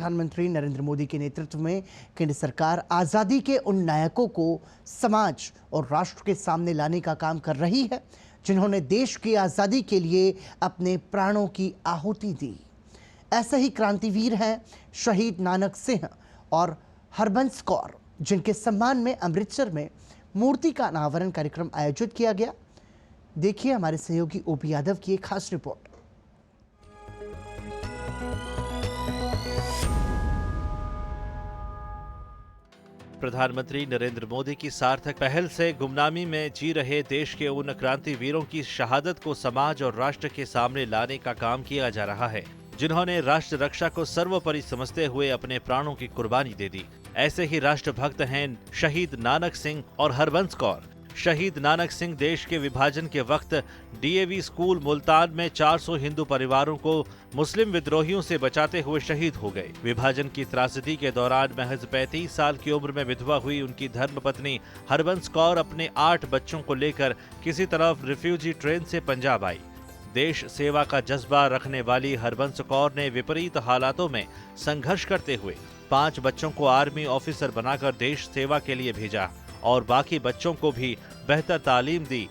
प्रधानमंत्री नरेंद्र मोदी के नेतृत्व में केंद्र सरकार आज़ादी के उन नायकों को समाज और राष्ट्र के सामने लाने का काम कर रही है जिन्होंने देश की आज़ादी के लिए अपने प्राणों की आहुति दी। ऐसे ही क्रांतिवीर हैं शहीद नानक सिंह और हरबंस कौर, जिनके सम्मान में अमृतसर में मूर्ति का अनावरण कार्यक्रम आयोजित किया गया। देखिए हमारे सहयोगी ओपी यादव की एक खास रिपोर्ट। प्रधानमंत्री नरेंद्र मोदी की सार्थक पहल से गुमनामी में जी रहे देश के उन क्रांतिवीरों की शहादत को समाज और राष्ट्र के सामने लाने का काम किया जा रहा है जिन्होंने राष्ट्र रक्षा को सर्वोपरि समझते हुए अपने प्राणों की कुर्बानी दे दी। ऐसे ही राष्ट्रभक्त हैं शहीद नानक सिंह और हरबंस कौर। शहीद नानक सिंह देश के विभाजन के वक्त डीएवी स्कूल मुल्तान में 400 हिंदू परिवारों को मुस्लिम विद्रोहियों से बचाते हुए शहीद हो गए। विभाजन की त्रासदी के दौरान महज 35 साल की उम्र में विधवा हुई उनकी धर्मपत्नी हरबंस कौर अपने 8 बच्चों को लेकर किसी तरफ रिफ्यूजी ट्रेन से पंजाब आई। देश सेवा का जज्बा रखने वाली हरबंस कौर ने विपरीत हालातों में संघर्ष करते हुए 5 बच्चों को आर्मी ऑफिसर बनाकर देश सेवा के लिए भेजा और बाकी बच्चों को भी बेहतर तालीम दी,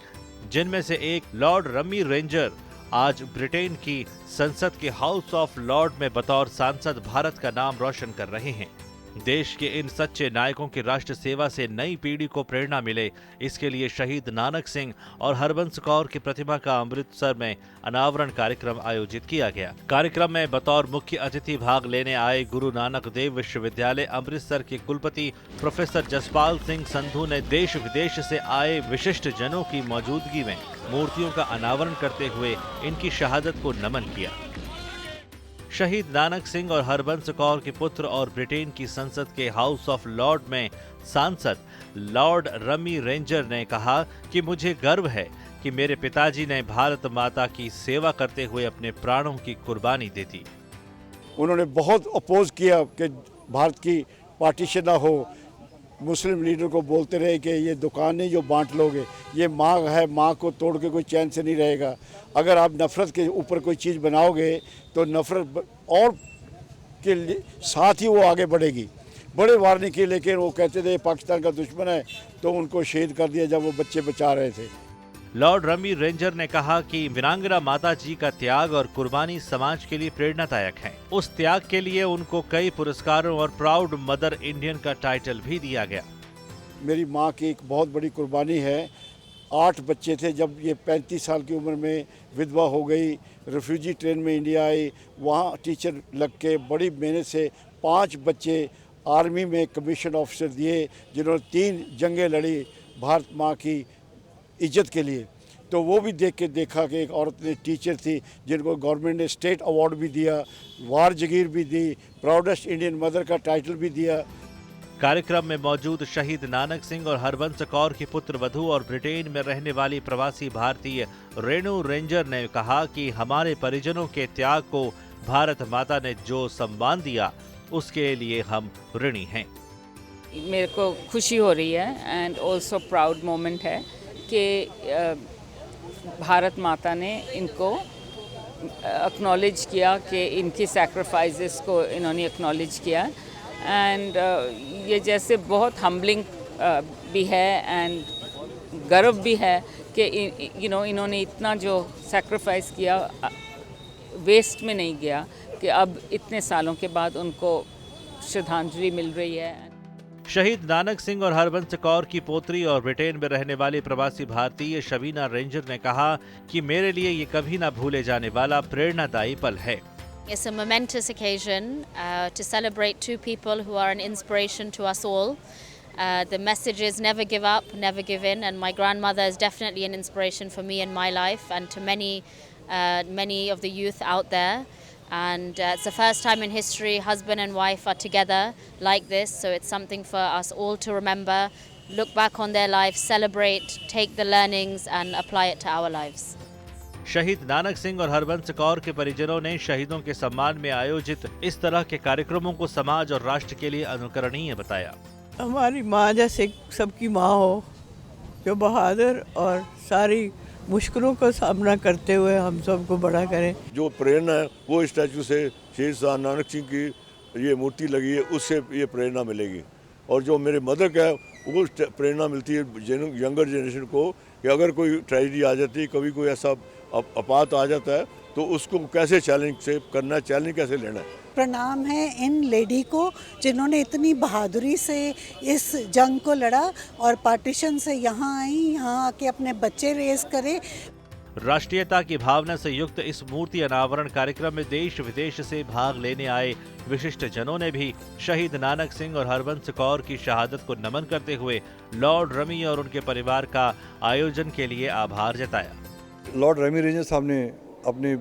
जिनमें से एक लॉर्ड रमी रेंजर आज ब्रिटेन की संसद के हाउस ऑफ लॉर्ड में बतौर सांसद भारत का नाम रोशन कर रहे हैं। देश के इन सच्चे नायकों की राष्ट्र सेवा से नई पीढ़ी को प्रेरणा मिले, इसके लिए शहीद नानक सिंह और हरबंस कौर की प्रतिमा का अमृतसर में अनावरण कार्यक्रम आयोजित किया गया। कार्यक्रम में बतौर मुख्य अतिथि भाग लेने आए गुरु नानक देव विश्वविद्यालय अमृतसर के कुलपति प्रोफेसर जसपाल सिंह संधू ने देश विदेश से आए विशिष्ट जनों की मौजूदगी में मूर्तियों का अनावरण करते हुए इनकी शहादत को नमन किया। शहीद नानक सिंह और हरबंस कौर के पुत्र और ब्रिटेन की संसद के हाउस ऑफ लॉर्ड में सांसद लॉर्ड रमी रेंजर ने कहा कि मुझे गर्व है कि मेरे पिताजी ने भारत माता की सेवा करते हुए अपने प्राणों की कुर्बानी दे दी। उन्होंने बहुत अपोज किया कि भारत की पार्टीशन ना हो। मुस्लिम लीडर को बोलते रहे कि ये दुकानें जो बांट लोगे, ये माँ है, माँ को तोड़ के कोई चैन से नहीं रहेगा। अगर आप नफ़रत के ऊपर कोई चीज़ बनाओगे तो नफ़रत और के साथ ही वो आगे बढ़ेगी। बड़े वार्निंग की, लेकिन वो कहते थे पाकिस्तान का दुश्मन है, तो उनको शहीद कर दिया जब वो बच्चे बचा रहे थे। लॉर्ड रमी रेंजर ने कहा कि वीरांगना माता जी का त्याग और कुर्बानी समाज के लिए प्रेरणादायक है। उस त्याग के लिए उनको कई पुरस्कारों और प्राउड मदर इंडियन का टाइटल भी दिया गया। मेरी माँ की एक बहुत बड़ी कुर्बानी है। 8 बच्चे थे जब ये 35 साल की उम्र में विधवा हो गई, रिफ्यूजी ट्रेन में इंडिया आई, वहाँ टीचर लग के बड़ी मेहनत से 5 बच्चे आर्मी में कमीशन ऑफिसर दिए, जिन्होंने 3 जंगें लड़ी भारत माँ की इज्जत के लिए। तो वो भी देख के देखा कि एक औरत ने टीचर थी जिनको गवर्नमेंट ने स्टेट अवार्ड भी दिया, वार जगीर भी दी, प्राउडेस्ट इंडियन मदर का टाइटल भी दिया। कार्यक्रम में मौजूद शहीद नानक सिंह और हरबंस कौर की पुत्र वधू और ब्रिटेन में रहने वाली प्रवासी भारतीय रेणु रेंजर ने कहा कि हमारे परिजनों के त्याग को भारत माता ने जो सम्मान दिया उसके लिए हम ऋणी हैं। मेरे को खुशी हो रही है एंड ऑल्सो प्राउड मोमेंट है कि भारत माता ने इनको एक्नॉलेज किया, कि इनकी सैक्रिफाइसेस को इन्होंने एक्नॉलेज किया एंड ये जैसे बहुत हम्बलिंग भी है एंड गर्व भी है कि इन्होंने इतना जो सैक्रिफाइस किया वेस्ट में नहीं गया, कि अब इतने सालों के बाद उनको श्रद्धांजलि मिल रही है। शहीद नानक सिंह और हरबंस कौर की पोत्री और ब्रिटेन में रहने वाली प्रवासी भारतीय शबीना रेंजर ने कहा कि मेरे लिए ये कभी ना भूले जाने वाला प्रेरणादायी पल है। It's a momentous occasion to celebrate 2 people who are an inspiration to us all. The message is never give up, never give in, and my grandmother is definitely an inspiration for me in my life and to many of the youth out there. And it's the first time in history husband and wife are together like this, so it's something for us all to remember, look back on their life, celebrate, take the learnings and apply it to our lives. शहीद नानक सिंह और हरबंस कौर के परिजनों ने शहीदों के सम्मान में आयोजित इस तरह के कार्यक्रमों को समाज और राष्ट्र के लिए अनुकरणीय बताया। हमारी माँ जैसे सबकी माँ हो, जो बहादुर और सारी मुश्किलों का सामना करते हुए हम सबको बड़ा करें। जो प्रेरणा है वो स्टैचू से शहीद नानक सिंह की ये मूर्ति लगी है उससे ये प्रेरणा मिलेगी। और जो मेरे मदर का है वो प्रेरणा मिलती है यंगर जनरेशन को कि अगर कोई ट्रेजेडी आ जाती है, कभी कोई ऐसा आपात आ जाता है तो उसको कैसे चैलेंज से करना है, चैलेंज कैसे लेना है। प्रणाम है इन लेडी को जिन्होंने इतनी बहादुरी से इस जंग को लड़ा और पार्टीशन से यहाँ आई, यहाँ आके अपने बच्चे रेज करे। राष्ट्रीयता की भावना से युक्त इस मूर्ति अनावरण कार्यक्रम में देश विदेश से भाग लेने आए विशिष्ट जनों ने भी शहीद नानक सिंह और हरबंस कौर की शहादत को नमन करते हुए लॉर्ड रमी और उनके परिवार का आयोजन के लिए आभार जताया। लॉर्ड रमी रेंजर साहब ने अपने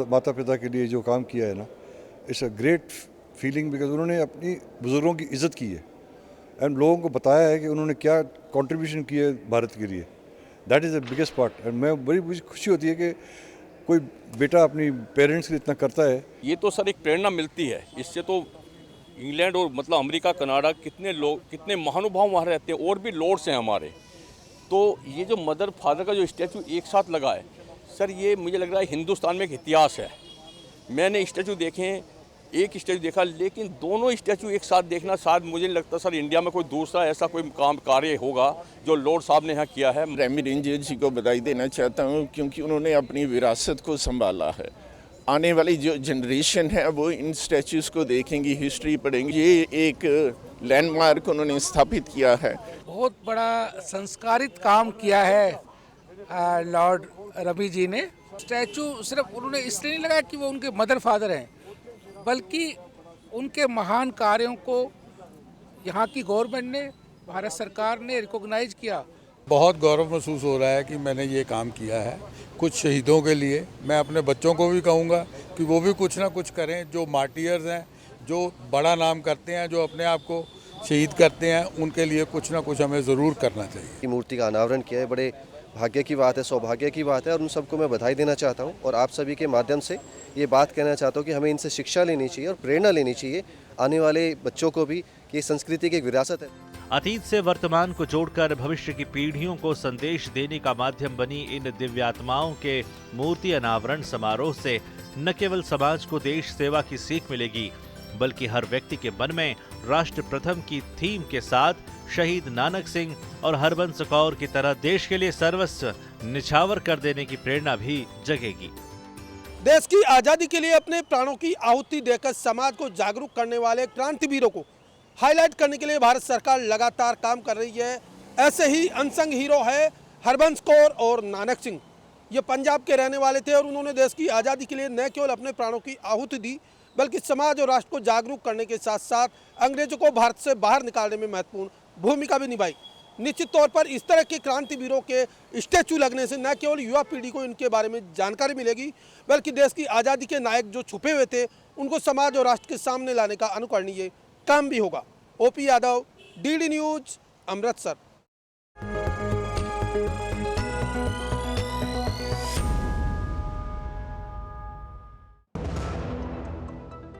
माता पिता के लिए जो काम किया है ना, it's a great feeling because उन्होंने अपनी बुजुर्गों की इज़्ज़त की है एंड लोगों को बताया है कि उन्होंने क्या कंट्रीब्यूशन किया है भारत के लिए। That is the biggest part and मैं बड़ी खुशी होती है कि कोई बेटा अपनी पेरेंट्स के लिए इतना करता है। ये तो सर एक प्रेरणा मिलती है, इससे तो इंग्लैंड और मतलब अमेरिका, कनाडा कितने लोग, कितने महानुभाव वहाँ रहते हैं और भी लॉर्ड्स हैं हमारे। तो ये जो मदर फादर का जो स्टैचू एक साथ लगा है सर, ये मुझे लग रहा है हिंदुस्तान में एक इतिहास है। मैंने स्टैचू देखे, एक स्टैचू देखा, लेकिन दोनों स्टैचू एक साथ देखना शायद मुझे नहीं लगता सर इंडिया में कोई दूसरा ऐसा कोई काम कार्य होगा जो लॉर्ड साहब ने यहाँ किया है। रेमी रेंजर जी को बधाई देना चाहता हूँ क्योंकि उन्होंने अपनी विरासत को संभाला है। आने वाली जो जनरेशन है वो इन स्टैचूज़ को देखेंगी, हिस्ट्री पढ़ेंगी। ये एक लैंडमार्क उन्होंने स्थापित किया है। बहुत बड़ा संस्कारित काम किया है लॉर्ड रमी जी ने। स्टैचू सिर्फ उन्होंने इसलिए नहीं लगाया कि वो उनके मदर फादर हैं, बल्कि उनके महान कार्यों को यहाँ की गवर्नमेंट ने, भारत सरकार ने रिकॉग्नाइज किया। बहुत गौरव महसूस हो रहा है कि मैंने ये काम किया है कुछ शहीदों के लिए। मैं अपने बच्चों को भी कहूँगा कि वो भी कुछ ना कुछ करें, जो मार्टियर्स हैं, जो बड़ा नाम करते हैं, जो अपने आप को शहीद करते हैं, उनके लिए कुछ ना कुछ हमें ज़रूर करना चाहिए। मूर्ति का अनावरण किया है, बड़े भाग्य की बात है, सौभाग्य की बात है और उन सबको मैं बधाई देना चाहता हूं और आप सभी के माध्यम से ये बात कहना चाहता हूं कि हमें इनसे शिक्षा लेनी चाहिए और प्रेरणा लेनी चाहिए आने वाले बच्चों को भी कि ये संस्कृति की एक विरासत है। अतीत से वर्तमान को जोड़कर भविष्य की पीढ़ियों को संदेश देने का माध्यम बनी इन दिव्यात्माओं के मूर्ति अनावरण समारोह से न केवल समाज को देश सेवा की सीख मिलेगी, बल्कि हर व्यक्ति के मन में राष्ट्र प्रथम की थीम के साथ शहीद नानक सिंह और हरबंस कौर की तरह देश के लिए सर्वस्व निछावर कर देने की प्रेरणा भी जगेगी। देश की आज़ादी के लिए अपने प्राणों की आहुति देकर समाज को जागरूक करने वाले क्रांतिवीरों को हाईलाइट करने के लिए भारत सरकार लगातार काम कर रही है। ऐसे ही अनसंग हीरो है हरबंस कौर और नानक सिंह। ये पंजाब के रहने वाले थे और उन्होंने देश की आज़ादी के लिए न केवल अपने प्राणों की आहुति दी, बल्कि समाज और राष्ट्र को जागरूक करने के साथ साथ अंग्रेजों को भारत से बाहर निकालने में महत्वपूर्ण भूमिका भी निभाई। निश्चित तौर पर इस तरह के क्रांतिवीरों के स्टैचू लगने से न केवल युवा पीढ़ी को इनके बारे में जानकारी मिलेगी, बल्कि देश की आज़ादी के नायक जो छुपे हुए थे उनको समाज और राष्ट्र के सामने लाने का अनुकरणीय काम भी होगा। OP Yadav, DD news, Amritsar.